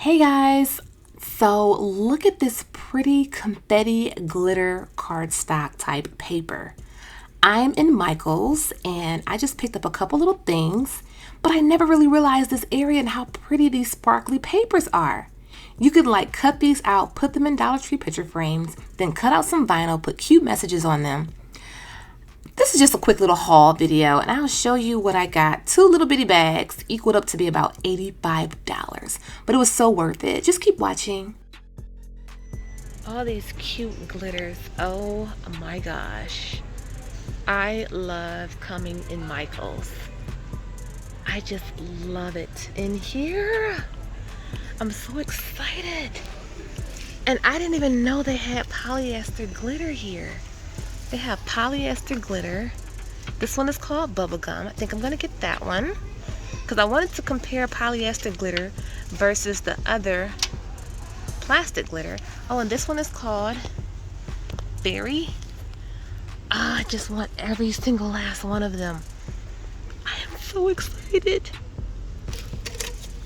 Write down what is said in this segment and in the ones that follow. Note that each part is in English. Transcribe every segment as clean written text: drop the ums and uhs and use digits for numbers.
Hey guys, so look at this pretty confetti glitter cardstock type paper. I'm in Michael's and I just picked up a couple little things, but I never really realized this area and how pretty these sparkly papers are. You could cut these out, put them in Dollar Tree picture frames, then cut out some vinyl, put cute messages on them. This is just a quick little haul video and I'll show you what I got. Two little bitty bags equaled up to be about $85, but it was so worth it. Just keep watching. All these cute glitters. Oh my gosh. I love coming in Michael's. I just love it. In here, I'm so excited. And I didn't even know they had polyester glitter here. They have polyester glitter. This one is called Bubblegum. I think I'm gonna get that one because I wanted to compare polyester glitter versus the other plastic glitter. Oh, and this one is called Berry. I just want every single last one of them. I am so excited.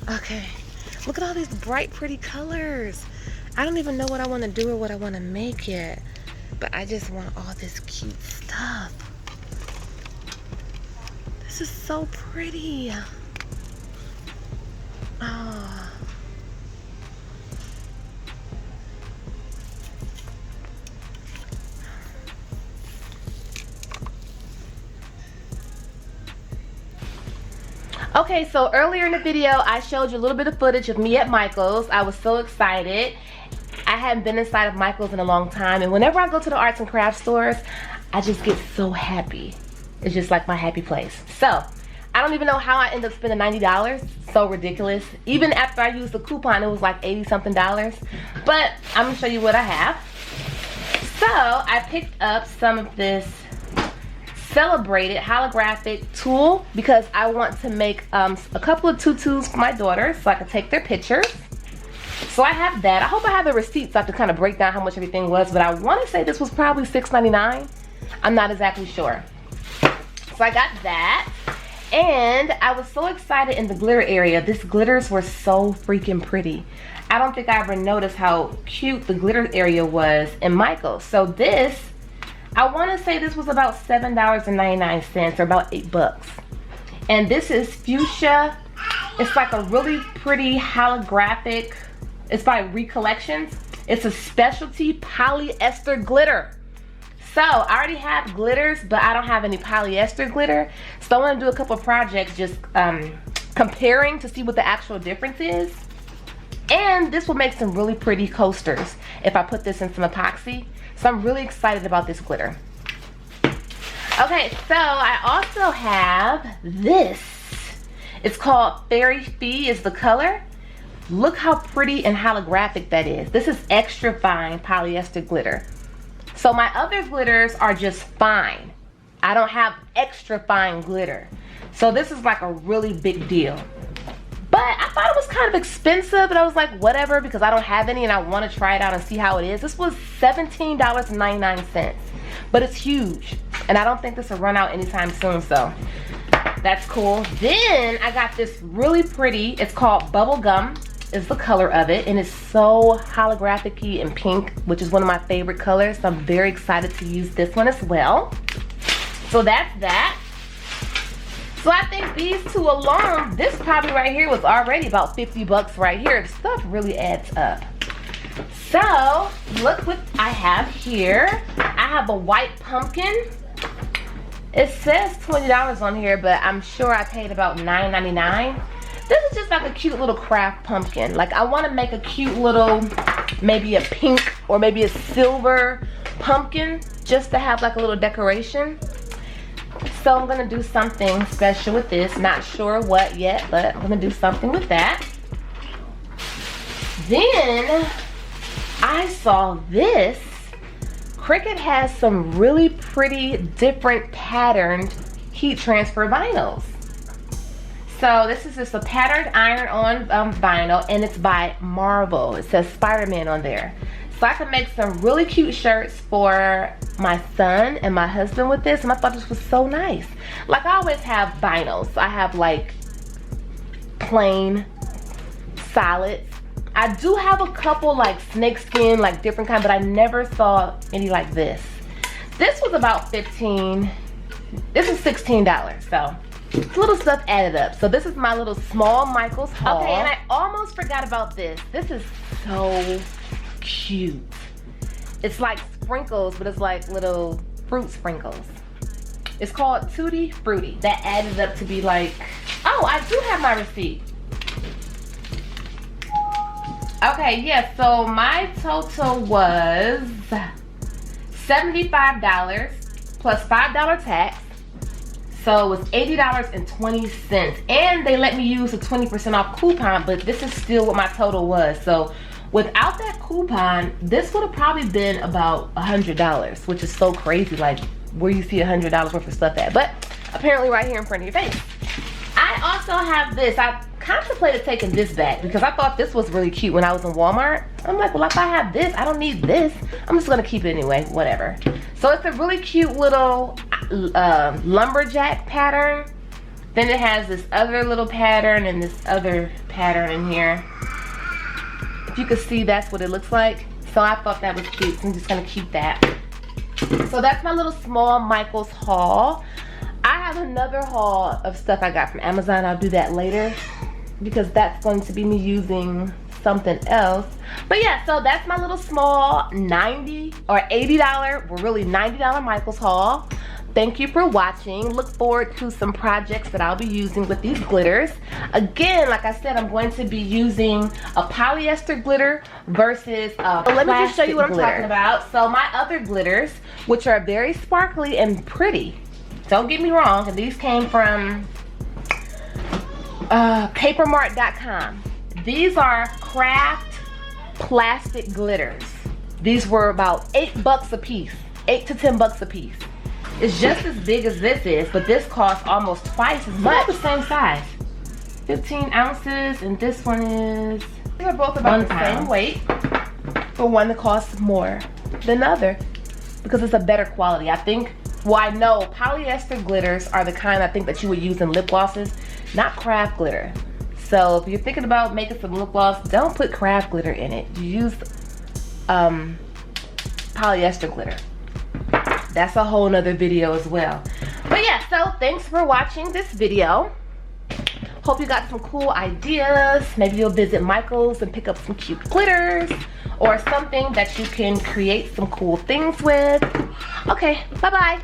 Okay, look at all these bright, pretty colors. I don't even know what I want to do or what I want to make yet. But I just want all this cute stuff. This is so pretty. Oh. Okay, so earlier in the video, I showed you a little bit of footage of me at Michael's. I was so excited. I hadn't been inside of Michael's in a long time, and whenever I go to the arts and crafts stores, I just get so happy. It's just like my happy place. So, I don't even know how I ended up spending $90. So ridiculous. Even after I used the coupon, it was like 80 something dollars. But I'm gonna show you what I have. So, I picked up some of this celebrated holographic tulle because I want to make a couple of tutus for my daughters so I can take their pictures. So I have that. I hope I have the receipts so I have to kind of break down how much everything was, but I want to say this was probably $6.99. I'm not exactly sure. So I got that. And I was so excited in the glitter area. These glitters were so freaking pretty. I don't think I ever noticed how cute the glitter area was in Michael's. So this, I want to say this was about $7.99 or about $8. And this is fuchsia. It's like a really pretty holographic. It's by Recollections. It's a specialty polyester glitter. So I already have glitters, but I don't have any polyester glitter. So I want to do a couple projects just comparing to see what the actual difference is. And this will make some really pretty coasters if I put this in some epoxy. So I'm really excited about this glitter. Okay, so I also have this. It's called Fairy Fee is the color. Look how pretty and holographic that is. This is extra fine polyester glitter. So my other glitters are just fine. I don't have extra fine glitter. So this is like a really big deal. But I thought it was kind of expensive, but I was like, whatever, because I don't have any and I want to try it out and see how it is. This was $17.99, but it's huge. And I don't think this will run out anytime soon, so that's cool. Then I got this really pretty, it's called Bubblegum is the color of it, and it's so holographic-y and pink, which is one of my favorite colors. So I'm very excited to use this one as well. So that's that. So I think these two alone, this probably right here was already about $50 right here. The stuff really adds up. So look what I have here. I have a white pumpkin. It says $20 on here, but I'm sure I paid about $9.99. This is just like a cute little craft pumpkin. Like I want to make a cute little, maybe a pink or maybe a silver pumpkin just to have like a little decoration. So I'm gonna do something special with this. Not sure what yet, but I'm gonna do something with that. Then I saw this. Cricut has some really pretty different patterned heat transfer vinyls. So this is just a patterned iron-on vinyl, and it's by Marvel. It says Spider-Man on there. So I can make some really cute shirts for my son and my husband with this, and I thought this was so nice. Like I always have vinyls. I have like plain solids, I do have a couple like snakeskin, like different kind, but I never saw any like this. This was about $15. This is $16, so little stuff added up. So this is my little small Michaels haul. Okay, and I almost forgot about this. This is so cute. It's like sprinkles, but it's like little fruit sprinkles. It's called Tutti Frutti. That added up to be like, oh, I do have my receipt. Okay, yeah, so my total was $75 plus $5 tax. So it was $80.20. And they let me use a 20% off coupon, but this is still what my total was. So without that coupon, this would have probably been about $100, which is so crazy. Like, where you see $100 worth of stuff at. But apparently right here in front of your face. I also have this. I contemplated taking this back because I thought this was really cute when I was in Walmart. I'm like, well, if I have this, I don't need this. I'm just gonna keep it anyway, whatever. So it's a really cute little lumberjack pattern. Then it has this other little pattern and this other pattern in here. If you can see, that's what it looks like. So I thought that was cute, so I'm just gonna keep that. So that's my little small Michaels haul. I have another haul of stuff I got from Amazon. I'll do that later because that's going to be me using something else. But yeah, so that's my little small $90 or $80, well really $90 Michaels haul. Thank you for watching. Look forward to some projects that I'll be using with these glitters. Again, like I said, I'm going to be using a polyester glitter versus a let me just show you what I'm talking about. So my other glitters, which are very sparkly and pretty. Don't get me wrong, and these came from papermart.com. These are craft plastic glitters. These were about $8 a piece, 8 to 10 bucks a piece. It's just as big as this is, but this costs almost twice as much. It's the same size, 15 ounces, and this one is, these are both about the same weight, but one that costs more than the other because it's a better quality. I think, well, I know polyester glitters are the kind I think that you would use in lip glosses, not craft glitter. So if you're thinking about making some lip gloss, don't put craft glitter in it. You use polyester glitter. That's a whole nother video as well. But yeah, so thanks for watching this video. Hope you got some cool ideas. Maybe you'll visit Michael's and pick up some cute glitters or something that you can create some cool things with. Okay, bye-bye.